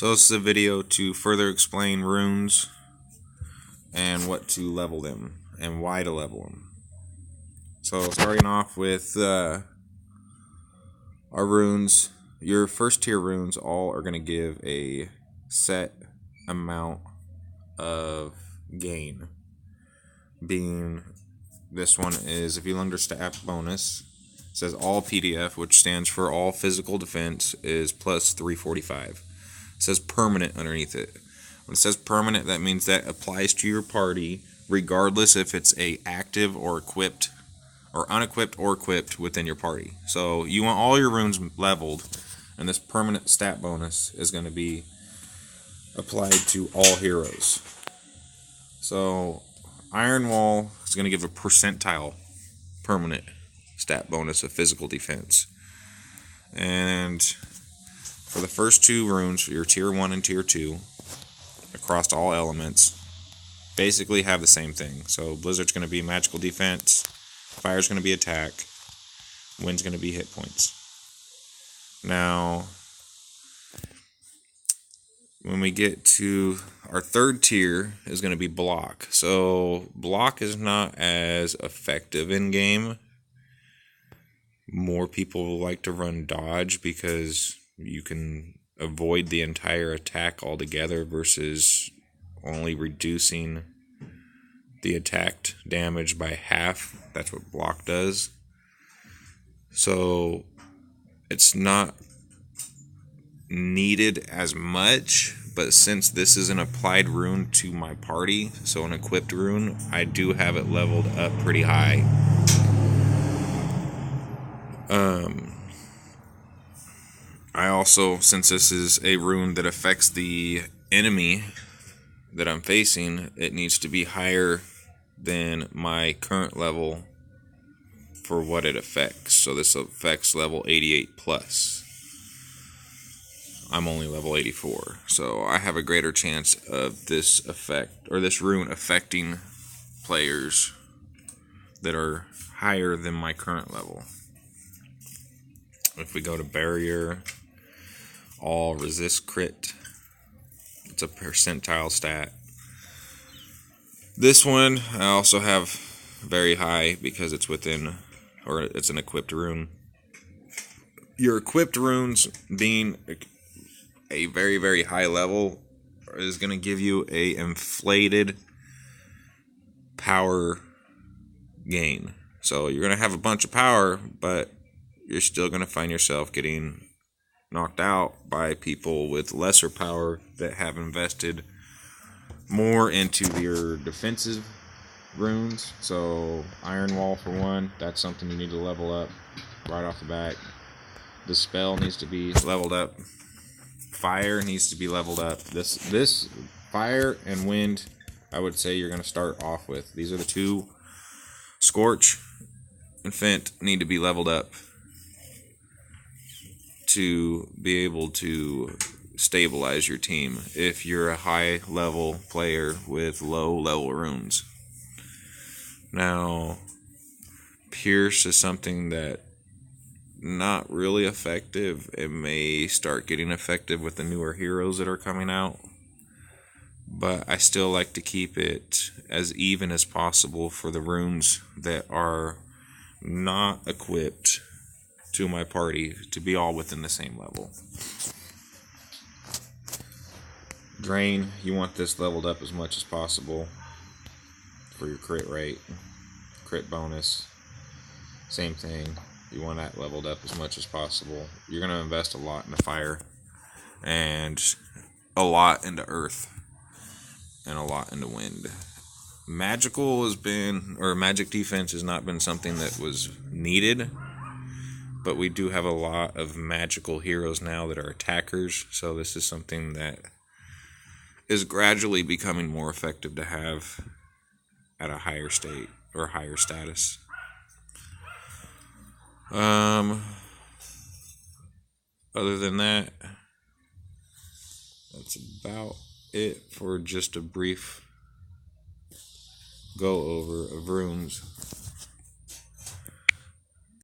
So this is a video to further explain runes and what to level them and why to level them. So starting off with our runes, your first tier runes all are going to give a set amount of gain. Being this one is if you learn stat bonus, it says all PDF, which stands for all physical defense, is plus 345. It says permanent underneath it. When it says permanent, that means that applies to your party regardless if it's a active or equipped or unequipped or equipped within your party. So you want all your runes leveled, and this permanent stat bonus is going to be applied to all heroes. So Iron Wall is going to give a percentile permanent stat bonus of physical defense. And for the first two runes, your tier 1 and tier 2, across all elements, basically have the same thing. So Blizzard's going to be magical defense, Fire's going to be attack, Wind's going to be hit points. Now, when we get to our third tier is going to be block. So block is not as effective in game. More people like to run dodge because you can avoid the entire attack altogether versus only reducing the attacked damage by half. That's what block does. So it's not needed as much, but since this is an applied rune to my party, so an equipped rune, I do have it leveled up pretty high. I also, since this is a rune that affects the enemy that I'm facing, it needs to be higher than my current level for what it affects. So this affects level 88 plus. I'm only level 84, so I have a greater chance of this effect, or this rune affecting players that are higher than my current level. If we go to barrier, all resist crit, it's a percentile stat. This one I also have very high because it's within, or it's an equipped rune. Your equipped runes being a very, very high level is going to give you a inflated power gain. So you're going to have a bunch of power, but you're still going to find yourself getting knocked out by people with lesser power that have invested more into their defensive runes. So Iron Wall for one, that's something you need to level up right off the bat. The spell needs to be leveled up. Fire needs to be leveled up. This fire and wind, I would say you're going to start off with. These are the two. Scorch and Fent need to be leveled up to be able to stabilize your team if you're a high level player with low level runes. Now, Pierce is something that not really effective. It may start getting effective with the newer heroes that are coming out, but I still like to keep it as even as possible for the runes that are not equipped to my party to be all within the same level. Drain, you want this leveled up as much as possible for your crit rate, crit bonus, same thing. You want that leveled up as much as possible. You're going to invest a lot into fire and a lot into earth and a lot into wind. Magical has been, or magic defense has not been something that was needed, but we do have a lot of magical heroes now that are attackers, so this is something that is gradually becoming more effective to have at a higher state or higher status. Other than that, that's about it for just a brief go over of runes.